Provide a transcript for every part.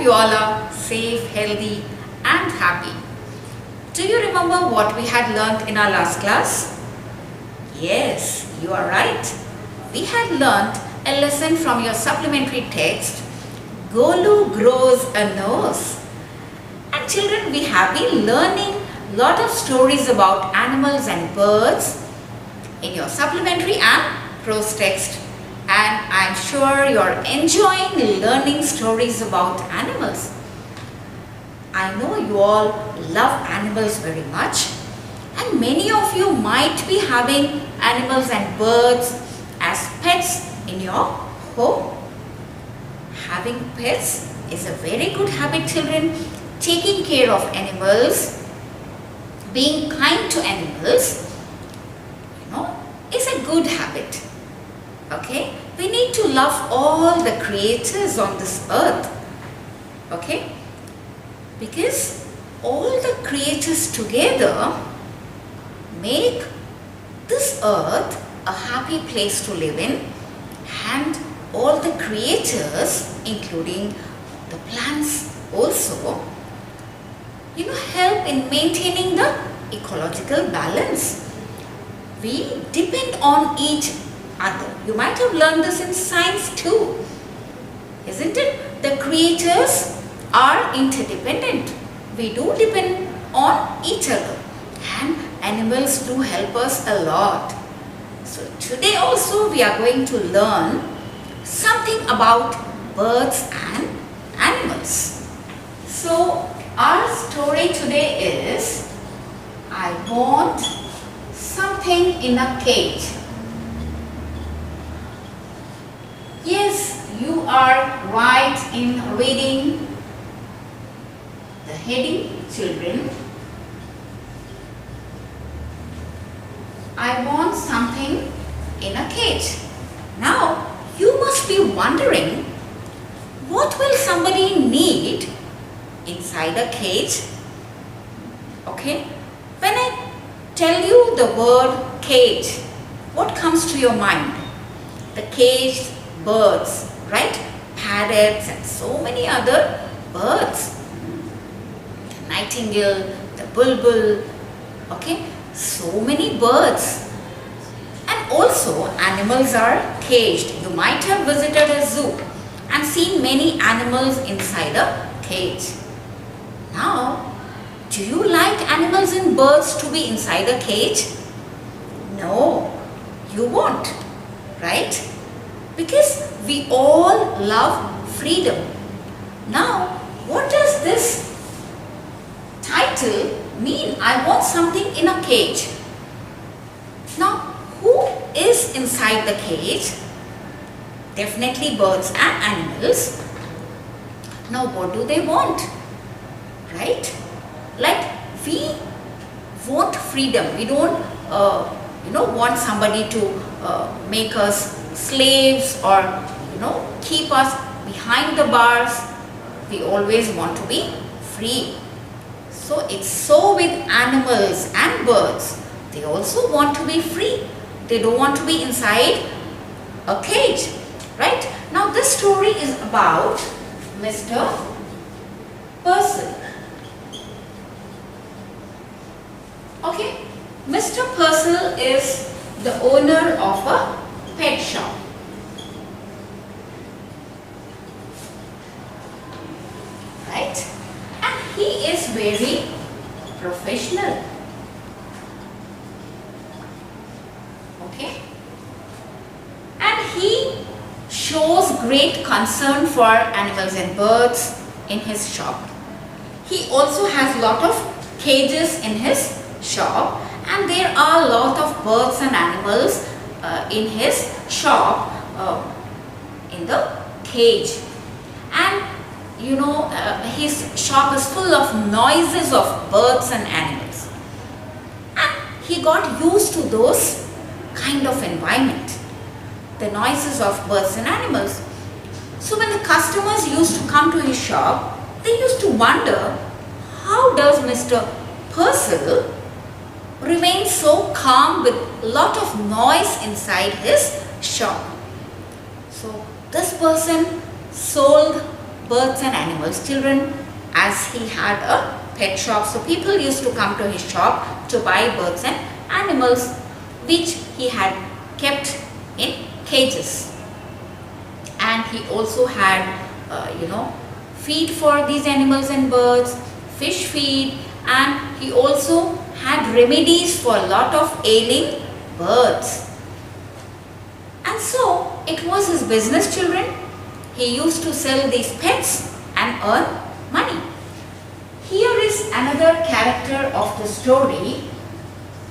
you all are safe, healthy and happy. Do you remember what we had learnt in our last class? Yes, you are right. We had learnt a lesson from your supplementary text, Golu grows a nose. And children, we have been learning lot of stories about animals and birds in your supplementary and prose text. And I am sure you are enjoying learning stories about animals. I know you all love animals very much, and many of you might be having animals and birds as pets in your home. Having pets is a very good habit, children. Taking care of animals, being kind to animals, is a good habit. Okay, we need to love all the creatures on this earth. Okay, because all the creatures together make this earth a happy place to live in, and all the creatures, including the plants also, help in maintaining the ecological balance. We depend on each other. You might have learned this in science too, isn't it? The creatures are interdependent. We do depend on each other, and animals do help us a lot. So today also we are going to learn something about birds and animals. So our story today is, I want something in a cage. Yes, you are right in reading the heading, children. I want something in a cage. Now, you must be wondering, what will somebody need inside a cage? Okay, when I tell you the word cage, what comes to your mind? The caged birds, right? Parrots and so many other birds. The nightingale, the bulbul, okay? So many birds. And also animals are caged. You might have visited a zoo and seen many animals inside a cage. Now, do you like animals and birds to be inside a cage? No, you won't, right? Because we all love freedom. Now, what does this title mean? I want something in a cage. Now, who is inside the cage? Definitely birds and animals. Now, what do they want? Right? Like, we want freedom. We don't, want somebody to make us slaves or, keep us behind the bars. We always want to be free. So, it's so with animals and birds. They also want to be free. They don't want to be inside a cage. Right? Now, this story is about Mr. Purcell. Okay, Mr. Purcell is the owner of a pet shop. Right? And he is very professional. Okay? And he shows great concern for animals and birds in his shop. He also has lot of cages in his shop, and there are a lot of birds and animals in his shop in the cage. And his shop is full of noises of birds and animals, and he got used to those kind of environment, the noises of birds and animals. So when the customers used to come to his shop, they used to wonder, how does Mr. Purcell remain so calm with a lot of noise inside his shop? So this person sold birds and animals, children, as he had a pet shop. So people used to come to his shop to buy birds and animals which he had kept in cages. And he also had, feed for these animals and birds, fish feed, and he also had remedies for a lot of ailing birds. And so it was his business, children. He used to sell these pets and earn money. Here is another character of the story,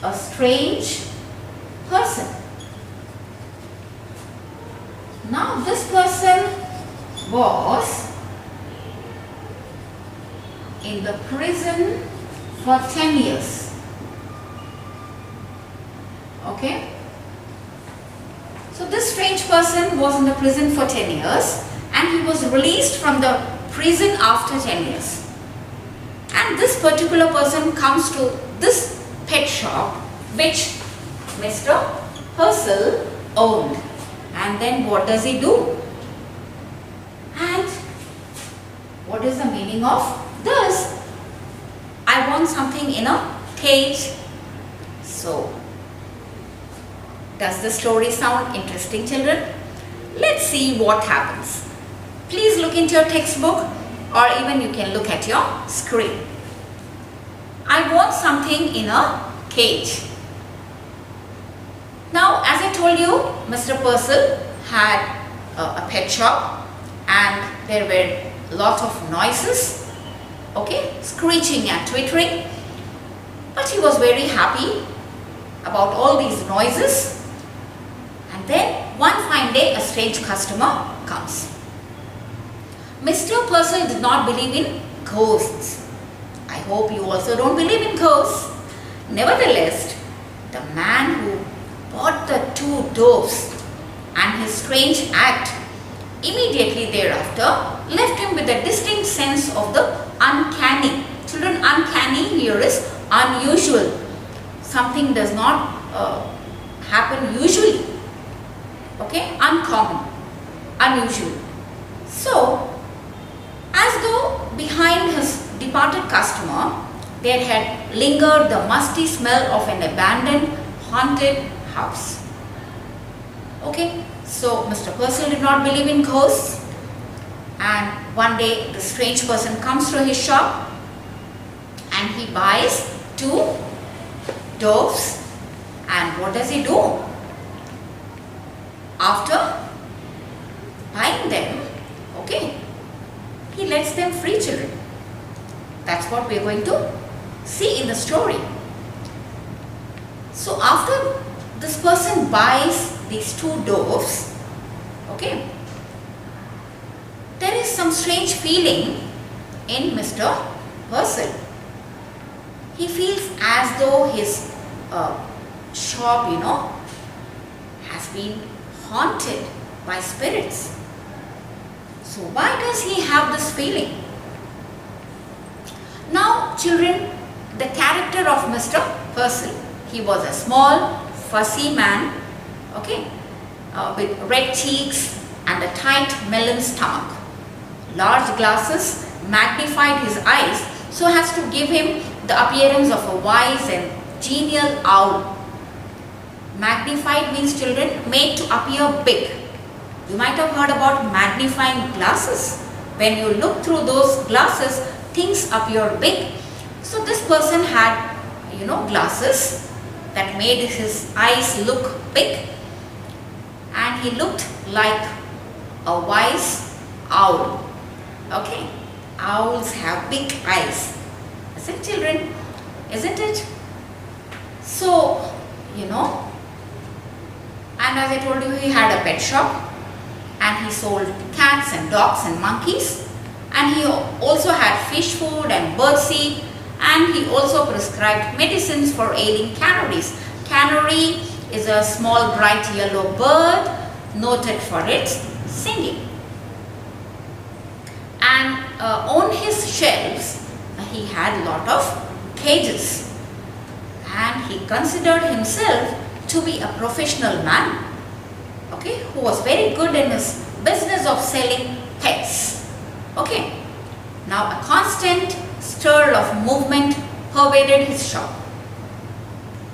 a strange person. Now this person was in the prison for 10 years. Okay? So this strange person was in the prison for 10 years and he was released from the prison after 10 years. And this particular person comes to this pet shop which Mr. Purcell owned. And then what does he do? And what is the meaning of this? I want something in a cage. So, does the story sound interesting, children? Let's see what happens. Please look into your textbook or even you can look at your screen. I want something in a cage. Now, as I told you, Mr. Purcell had a pet shop and there were a lot of noises, okay, screeching and twittering. But he was very happy about all these noises. And then one fine day, a strange customer comes. Mr. Purcell did not believe in ghosts. I hope you also don't believe in ghosts. Nevertheless, the man who bought the two doves and his strange act immediately thereafter left him with a distinct sense of the uncanny. Children, uncanny here is unusual. Something does not happen usually. Okay, uncommon, unusual. So, as though behind his departed customer there had lingered the musty smell of an abandoned, haunted house. Okay, so Mr. Purcell did not believe in ghosts, and one day the strange person comes to his shop and he buys two doves. And what does he do? After buying them, okay, he lets them free, children. That's what we are going to see in the story. So after this person buys these two doves, okay, there is some strange feeling in Mr. Purcell. He feels as though his shop, has been haunted by spirits. So why does he have this feeling? Now, children, the character of Mr. Purcell, he was a small, fussy man, okay, with red cheeks and a tight melon stomach. Large glasses magnified his eyes so as to give him the appearance of a wise and genial owl. Magnified means, children, made to appear big. You might have heard about magnifying glasses. When you look through those glasses, things appear big. So this person had, glasses that made his eyes look big, and he looked like a wise owl. Okay, owls have big eyes. Isn't it, children? Isn't it? So, and as I told you, he had a pet shop and he sold cats and dogs and monkeys, and he also had fish food and bird seed, and he also prescribed medicines for ailing canaries. Canary is a small bright yellow bird noted for its singing. And on his shelves he had a lot of cages, and he considered himself to be a professional man, okay, who was very good in his business of selling pets. Okay. Now a constant stir of movement pervaded his shop.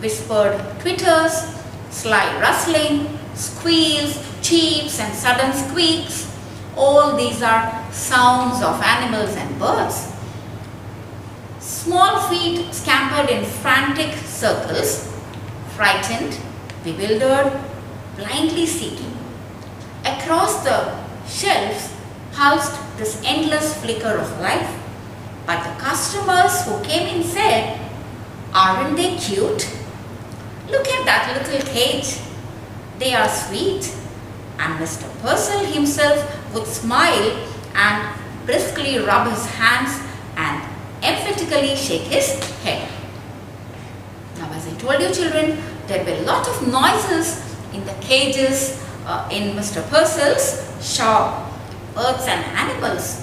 Whispered twitters, sly rustling, squeals, cheeps and sudden squeaks. All these are sounds of animals and birds. Small feet scampered in frantic circles, frightened, bewildered, blindly seeking. Across the shelves pulsed this endless flicker of life. But the customers who came in said, "Aren't they cute? Look at that little cage. They are sweet." And Mr. Purcell himself would smile and briskly rub his hands and emphatically shake his head. Now, as I told you children, there were a lot of noises in the cages in Mr. Purcell's shop, birds and animals.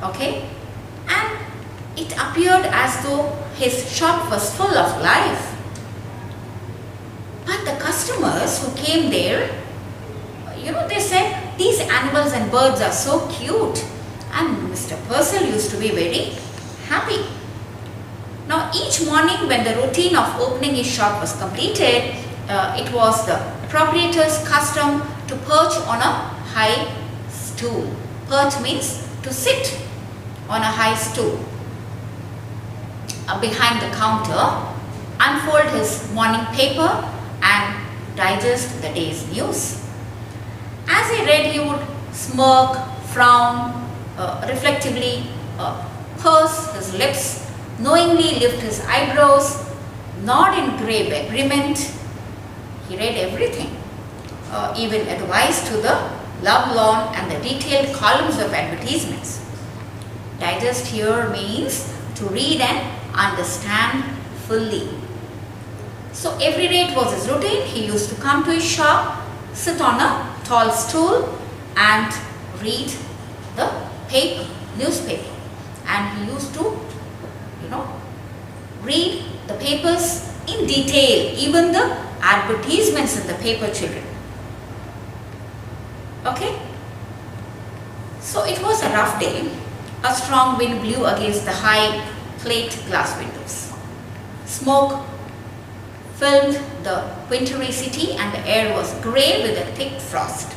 Okay? And it appeared as though his shop was full of life. But the customers who came there, they said, "These animals and birds are so cute." And Mr. Purcell used to be very happy. Now, each morning when the routine of opening his shop was completed, it was the proprietor's custom to perch on a high stool. Perch means to sit on a high stool behind the counter, unfold his morning paper and digest the day's news. As he read, he would smirk, frown, reflectively purse his lips, knowingly lift his eyebrows, nod in grave agreement. He read everything, even advice to the love lawn and the detailed columns of advertisements. Digest here means to read and understand fully. So every day it was his routine. He used to come to his shop, sit on a tall stool and read the newspaper. And he used to, read the papers in detail, even the advertisements in the paper, children. Okay? So it was a rough day. A strong wind blew against the high plate glass windows. Smoke filled the wintry city and the air was grey with a thick frost.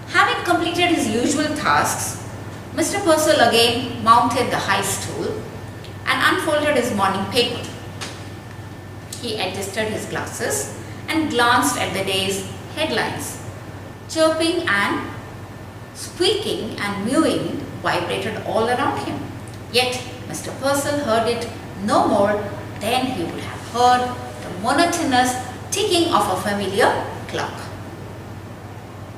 Having completed his usual tasks, Mr. Purcell again mounted the high stool and unfolded his morning paper. He adjusted his glasses and glanced at the day's headlines. Chirping and squeaking and mewing vibrated all around him. Yet Mr. Purcell heard it no more than he would have heard the monotonous ticking of a familiar clock.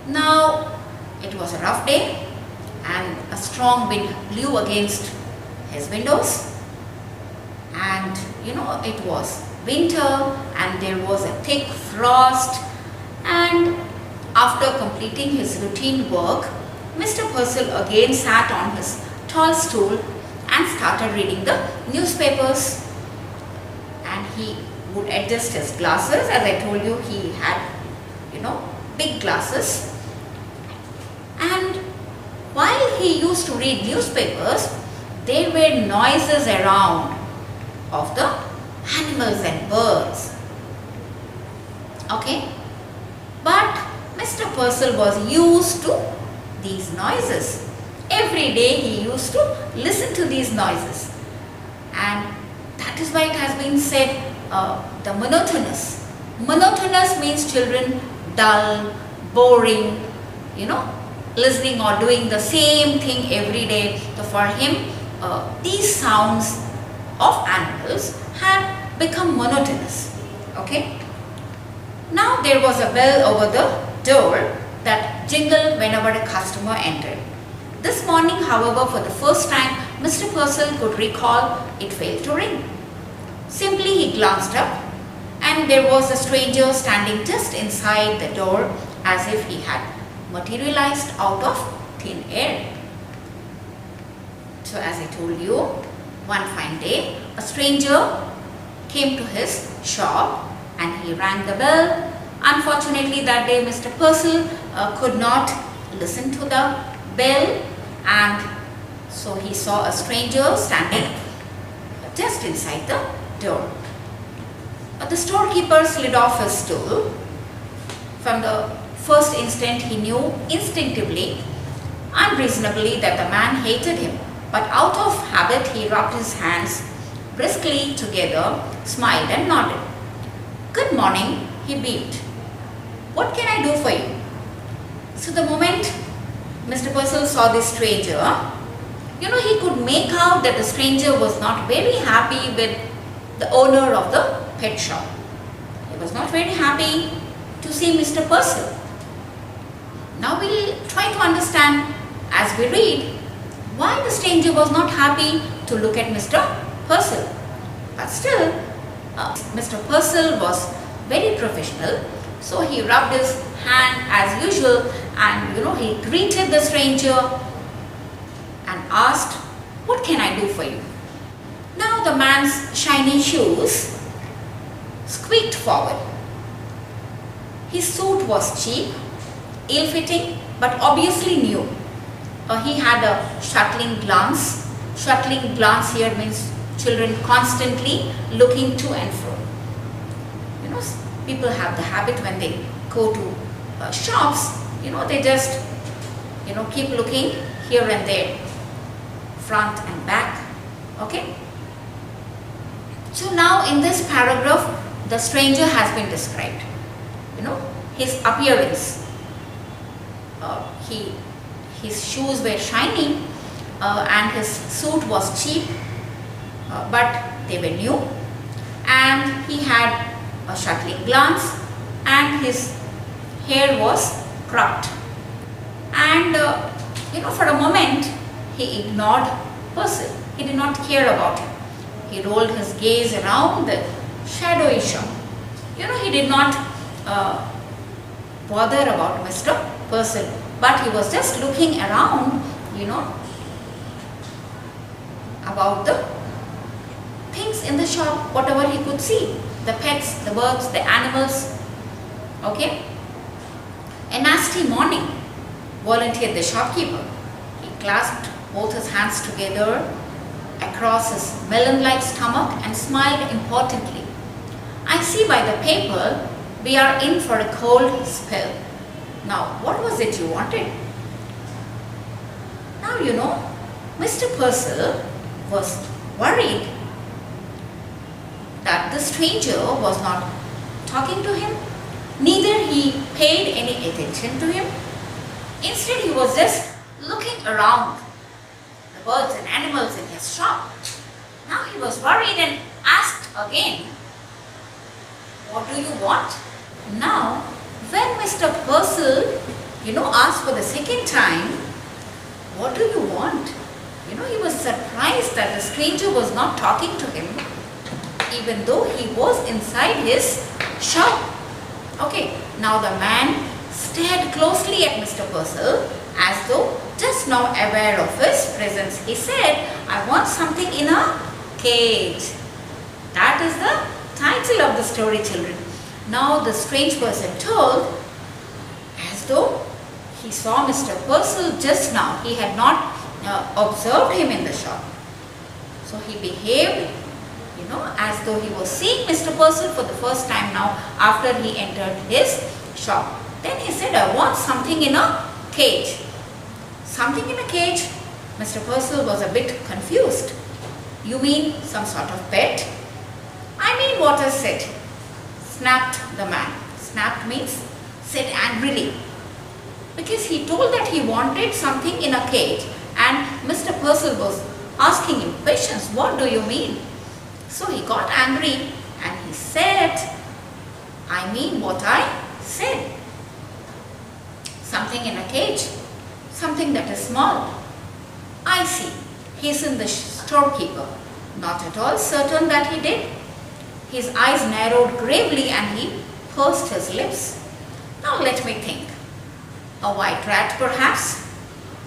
Now, it was a rough day and a strong wind blew against his windows. And it was winter and there was a thick frost. And after completing his routine work, Mr. Purcell again sat on his tall stool and started reading the newspapers. And he would adjust his glasses. As I told you, he had, big glasses. And while he used to read newspapers, there were noises around of the animals and birds. Okay? But Mr. Purcell was used to these noises. Every day he used to listen to these noises. And that is why it has been said the monotonous. Monotonous means, children, dull, boring, listening or doing the same thing every day. So for him, these sounds of animals had become monotonous. Okay? Now there was a bell over the door that jingled whenever a customer entered. This morning, however, for the first time, Mr. Purcell could recall it failed to ring. Simply he glanced up and there was a stranger standing just inside the door as if he had materialized out of thin air. So as I told you, one fine day, a stranger came to his shop and he rang the bell. Unfortunately, that day Mr. Purcell could not listen to the bell and So he saw a stranger standing just inside the door. But the storekeeper slid off his stool. From the first instant, he knew instinctively, unreasonably, that the man hated him. But out of habit, he rubbed his hands briskly together, smiled and nodded. "Good morning," he beamed. "What can I do for you?" So the moment Mr. Purcell saw this stranger, he could make out that the stranger was not very happy with the owner of the pet shop. He was not very happy to see Mr. Purcell. Now we'll try to understand as we read why the stranger was not happy to look at Mr. Purcell. But still, Mr. Purcell was very professional, so he rubbed his hand as usual and he greeted the stranger and asked, "What can I do for you?" Now the man's shiny shoes squeaked forward. His suit was cheap, ill-fitting, but obviously new. He had a shuttling glance. Shuttling glance here means children constantly looking to and fro. People have the habit when they go to shops, they just, keep looking here and there, front and back. Okay. So now in this paragraph, the stranger has been described. His appearance. His shoes were shiny and his suit was cheap, but they were new, and he had a shuttling glance and his hair was cropped. And for a moment he ignored Purcell. He did not care about him. He rolled his gaze around the shadowy shop. He did not bother about Mr. Purcell, but he was just looking around, about the things in the shop, whatever he could see, the pets, the birds, the animals. Okay. "A nasty morning," volunteered the shopkeeper. He clasped both his hands together across his melon-like stomach and smiled importantly. "I see by the paper we are in for a cold spell. Now, what was it you wanted?" Now, Mr. Purcell was worried that the stranger was not talking to him, neither he paid any attention to him. Instead, he was just looking around the birds and animals in his shop. Now he was worried and asked again, "What do you want?" Now, when Mr. Purcell, asked for the second time, "What do you want?" He was surprised that the stranger was not talking to him, even though he was inside his shop. Okay, now the man stared closely at Mr. Purcell as though just now aware of his presence. He said, "I want something in a cage." That is the title of the story, children. Now the strange person told, as though he saw Mr. Purcell just now. He had not observed him in the shop. So he behaved, as though he was seeing Mr. Purcell for the first time now after he entered his shop. Then he said, "I want something in a cage." Something in a cage? Mr. Purcell was a bit confused. "You mean some sort of pet?" "I mean what I said," snapped the man. Snapped means said angrily. Because he told that he wanted something in a cage, and Mr. Purcell was asking him questions. "What do you mean?" So he got angry and he said, "I mean what I said. Something in a cage, something that is small." "I see," hastened the storekeeper, not at all certain that he did. His eyes narrowed gravely and he pursed his lips. "Now let me think. A white rat, perhaps?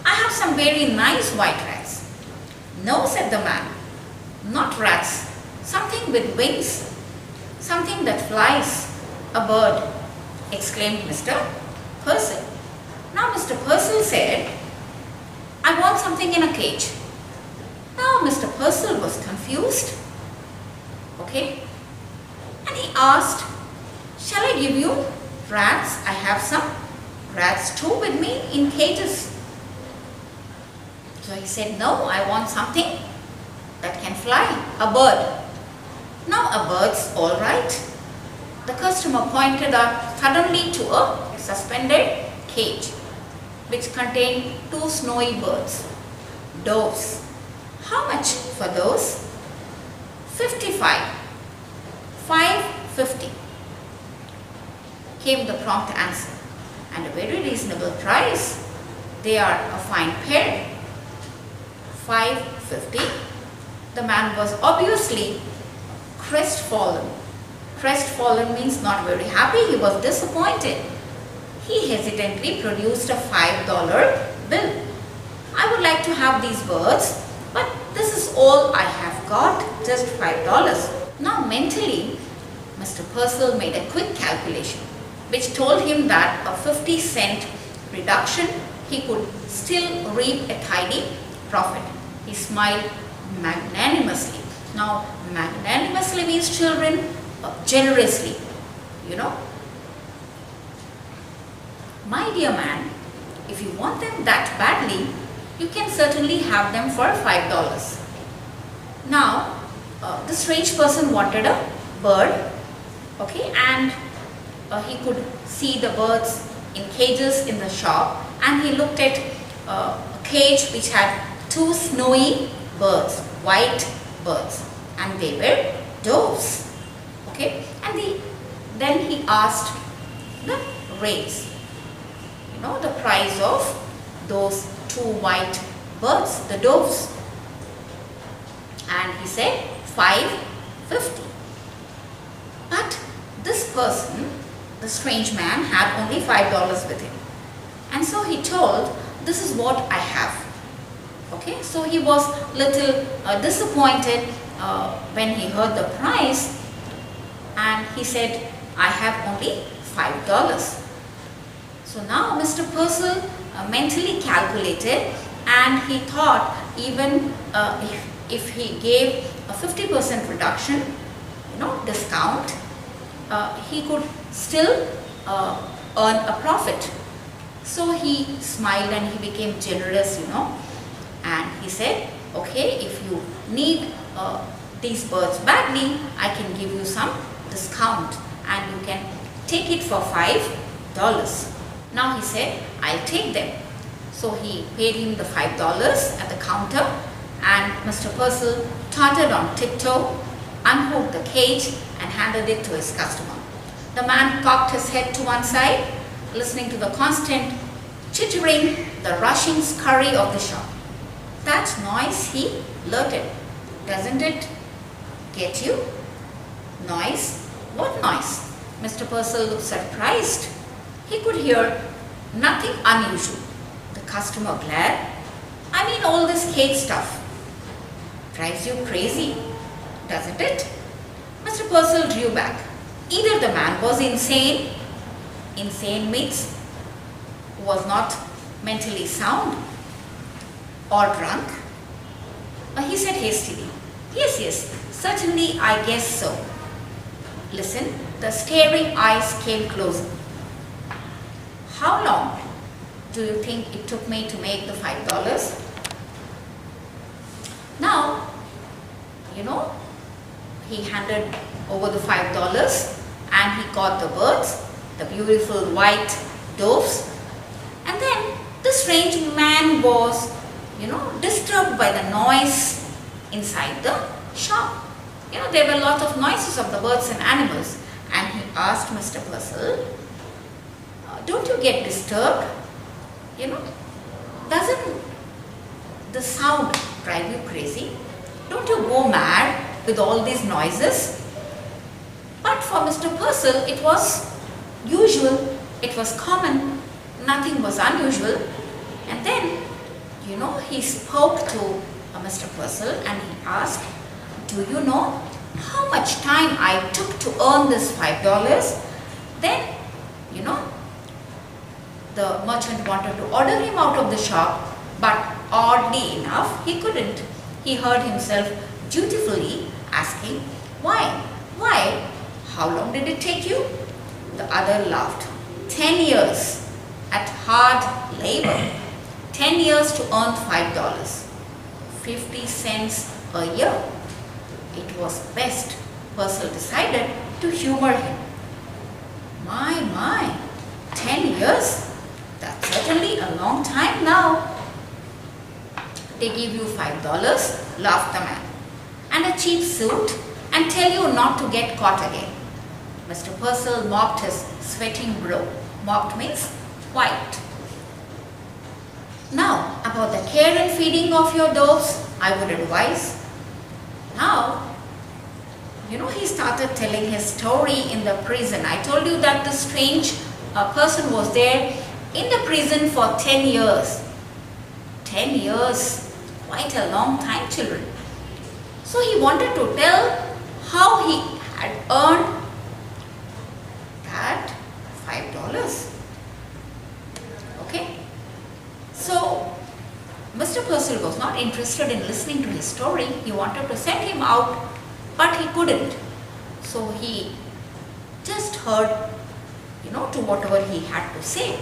I have some very nice white rats." "No," said the man, "not rats. Something with wings. Something that flies. A bird," exclaimed Mr. Purcell. Now Mr. Purcell said, "I want something in a cage." Purcell was confused. Okay. And he asked, shall I give you rats? I have some rats too with me in cages. So he said, no, I want something that can fly, a bird. Now a bird's all right. The customer pointed out suddenly to a suspended cage which contained two snowy birds, doves. How much for those? 55. 550 came the prompt answer, and a very reasonable price. They are a fine pair. 550. The man was obviously crestfallen. Crestfallen means not very happy. He was disappointed. He hesitantly produced a $5 bill. I would like to have these birds, but this is all I have got, just $5. Now mentally, Mr. Purcell made a quick calculation which told him that a 50-cent reduction, he could still reap a tidy profit. He smiled magnanimously. Now magnanimously means, children, generously, you know. My dear man, if you want them that badly, you can certainly have them for $5. Now, the strange person wanted a bird, okay, and he could see the birds in cages in the shop, and he looked at a cage which had two snowy birds, white birds, and they were doves, okay, and then he asked the rates, you know, the price of those two white birds, the doves, and he said 550. But this person, the strange man, had only $5 with him, and so he told, this is what I have. Okay, so he was little disappointed when he heard the price, and he said, I have only $5. So now Mr. Purcell mentally calculated, and he thought, even if he gave a 50% reduction, you know, discount, he could still earn a profit. So he smiled and he became generous, you know, and he said, okay, if you need these birds badly, I can give you some discount and you can take it for $5. Now he said, I'll take them. So he paid him the $5 at the counter, and Mr. Purcell tottered on tiptoe, unhooked the cage and handed it to his customer. The man cocked his head to one side, listening to the constant chittering, the rushing scurry of the shop. That noise, he blurted. Doesn't it get you? Noise? What noise? Mr. Purcell looked surprised. He could hear nothing unusual. The customer glared. I mean, all this cake stuff drives you crazy, doesn't it? Mr. Purcell drew back. Either the man was insane. Insane means was not mentally sound, or drunk. He said hastily, yes, certainly, I guess so. Listen, the staring eyes came closer. How long do you think it took me to make the $5? Now, you know, he handed over the $5 and he got the birds, the beautiful white doves, and then the strange man was, you know, disturbed by the noise inside the shop. You know, there were a lot of noises of the birds and animals, and he asked Mr. Purcell, don't you get disturbed? You know, doesn't the sound drive you crazy? Don't you go mad with all these noises? But for Mr. Purcell, it was usual, it was common, nothing was unusual. And then, you know, he spoke to Mr. Purcell and he asked, do you know how much time I took to earn this $5? Then, you know, the merchant wanted to order him out of the shop, but oddly enough, he couldn't. he heard himself dutifully asking, "Why? Why? How long did it take you?" The other laughed. 10 years at hard labor. 10 years to earn $5. 50 cents a year. It was best, Purcell decided, to humor him. My, 10 years? That's certainly a long time now. They give you $5, laughed the man, and a cheap suit, and tell you not to get caught again. Mr. Purcell mopped his sweating brow. Mopped means wiped. Now, about the care and feeding of your doves, I would advise. Now, he started telling his story in the prison. I told you that the strange person was there in the prison for 10 years. 10 years, quite a long time, children. So he wanted to tell how he had earned that $5. Okay? So, Mr. Purcell was not interested in listening to his story. He wanted to send him out, but he couldn't. So he just heard, to whatever he had to say.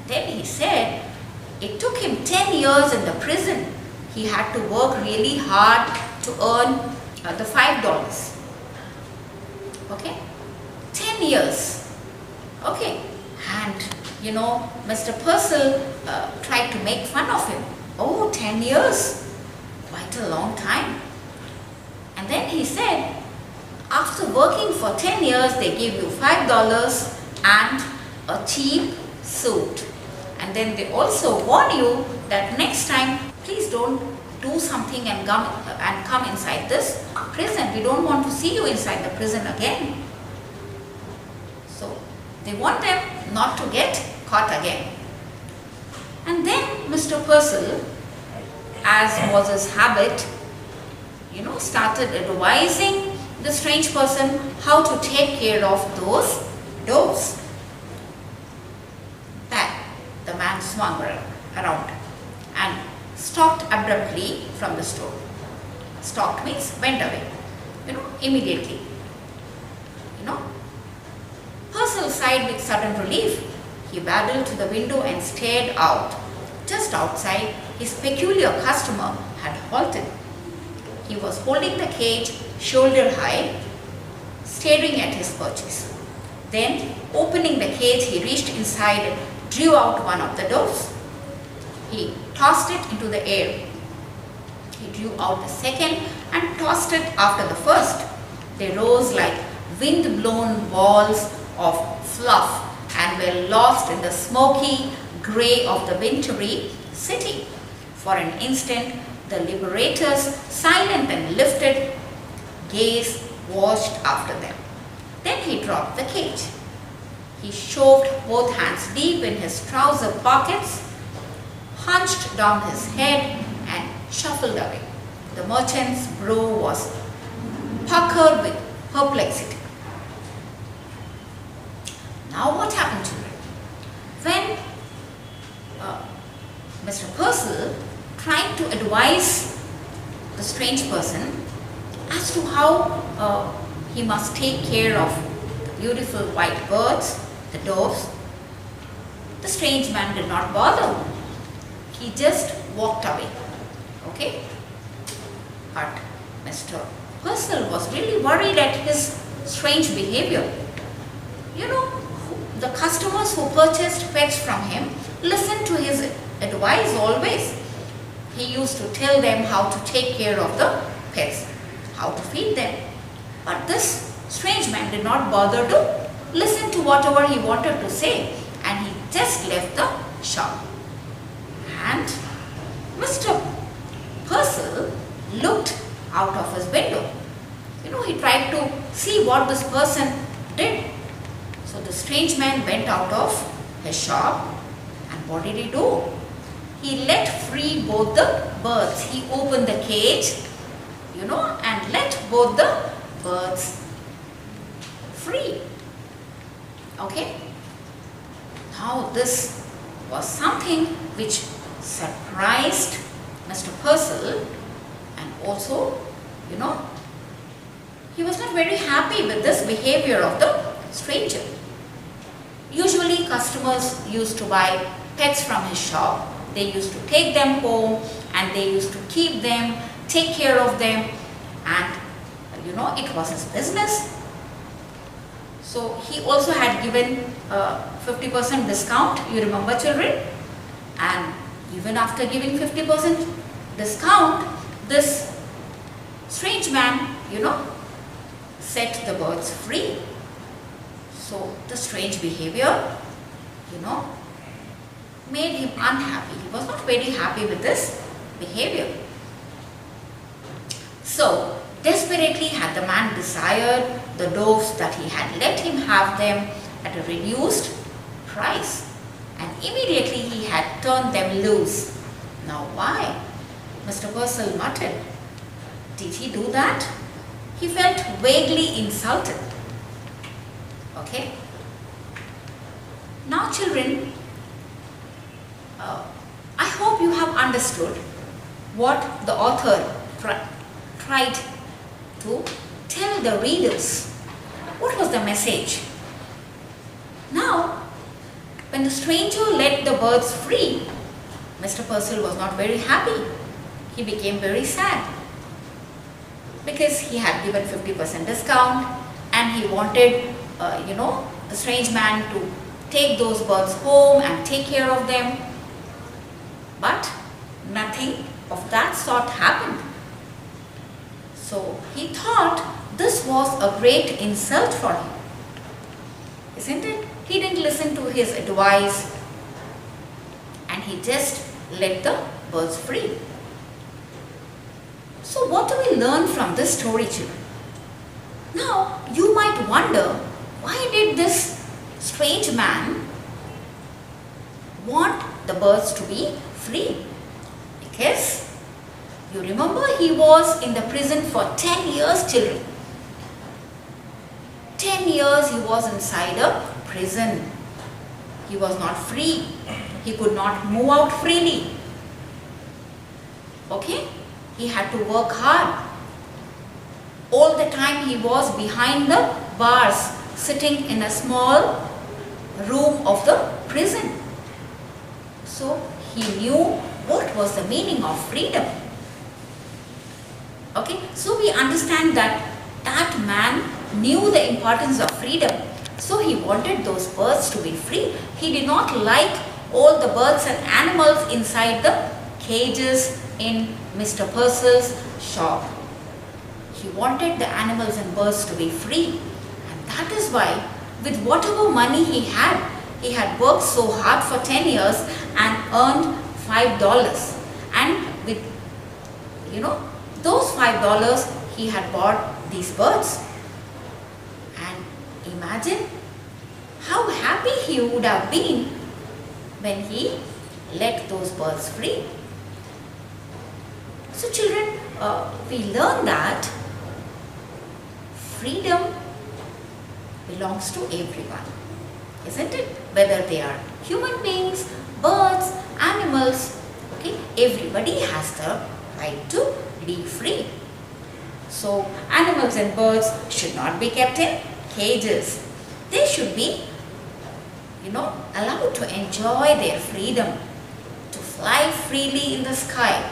Then he said, it took him 10 years in the prison. He had to work really hard to earn the $5. Okay? 10 years. Okay? And, Mr. Purcell tried to make fun of him. Oh, 10 years. Quite a long time. And then he said, after working for 10 years, they give you $5 and a cheap suit. And then they also warn you that next time, please don't do something and come inside this prison. We don't want to see you inside the prison again. So they want them not to get caught again. And then Mr. Purcell, as was his habit, started advising the strange person how to take care of those doves. Then the man swung around and stalked abruptly from the store. Stalked means went away, immediately. Purcell sighed with sudden relief. He waddled to the window and stared out. Just outside, his peculiar customer had halted. He was holding the cage shoulder high, staring at his purchase. Then, opening the cage, he reached inside and drew out one of the doves. He tossed it into the air. He drew out the second and tossed it after the first. They rose like wind-blown balls of fluff and were lost in the smoky grey of the wintry city. For an instant, the liberators, silent and lifted gaze, watched after them. Then he dropped the cage. He shoved both hands deep in his trouser pockets, hunched down his head and shuffled away. The merchant's brow was puckered with perplexity. Now what happened to him? When Mr. Purcell tried to advise the strange person as to how he must take care of the beautiful white birds, the doves, the strange man did not bother. He just walked away. Okay? But Mr. Purcell was really worried at his strange behavior. The customers who purchased pets from him listened to his advice always. He used to tell them how to take care of the pets, how to feed them. But this strange man did not bother to listen to whatever he wanted to say, and he just left the shop. And Mr. Purcell looked out of his window. He tried to see what this person did. So the strange man went out of his shop, and what did he do? He let free both the birds. He opened the cage, and let both the birds free. Okay? Now this was something which surprised Mr. Purcell and also, you know, he was not very happy with this behavior of the stranger. Usually customers used to buy pets from his shop. They used to take them home and they used to keep them, take care of them, and you know, it was his business. So he also had given 50% discount, you remember children? And even after giving 50% discount, this strange man, you know, set the birds free. So the strange behavior, you know, made him unhappy. He was not very happy with this behavior. So desperately had the man desired the doves that he had let him have them at a reduced price, and immediately he had turned them loose. Now why? Mr. Purcell muttered. Did he do that? He felt vaguely insulted. Okay? Now children, I hope you have understood what the author tried to tell the readers. What was the message? Now, when the stranger let the birds free, Mr. Purcell was not very happy. He became very sad because he had given 50% discount and he wanted, you know, the strange man to take those birds home and take care of them. But nothing of that sort happened. So he thought this was a great insult for him. Isn't it? He didn't listen to his advice and he just let the birds free. So what do we learn from this story, children? Now you might wonder, why did this strange man want the birds to be free? Because you remember he was in the prison for 10 years, children. 10 years he was inside a prison. He was not free. He could not move out freely. Okay? He had to work hard. All the time he was behind the bars, sitting in a small room of the prison. So he knew what was the meaning of freedom. Okay, so we understand that that man knew the importance of freedom. So he wanted those birds to be free. He did not like all the birds and animals inside the cages in Mr. Purcell's shop. He wanted the animals and birds to be free. And that is why, with whatever money he had worked so hard for 10 years and earned $5. And with, you know, those $5 he had bought these birds. And imagine how happy he would have been when he let those birds free. So children, we learn that freedom belongs to everyone, isn't it? Whether they are human beings, birds, animals, okay, everybody has the right to be free. So animals and birds should not be kept in cages. They should be, you know, allowed to enjoy their freedom, to fly freely in the sky,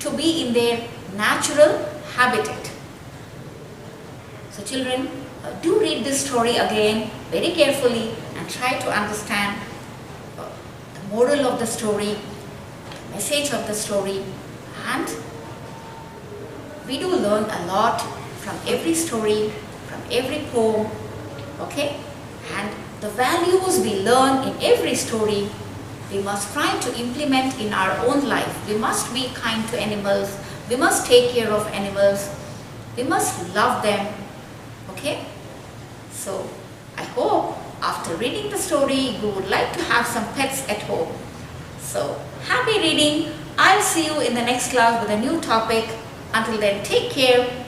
to be in their natural habitat. So children, do read this story again very carefully and try to understand the moral of the story, the message of the story, and we do learn a lot from every story, from every poem, okay? And the values we learn in every story, we must try to implement in our own life. We must be kind to animals. We must take care of animals. We must love them, okay? So I hope after reading the story, you would like to have some pets at home. So happy reading. I'll see you in the next class with a new topic. Until then, take care.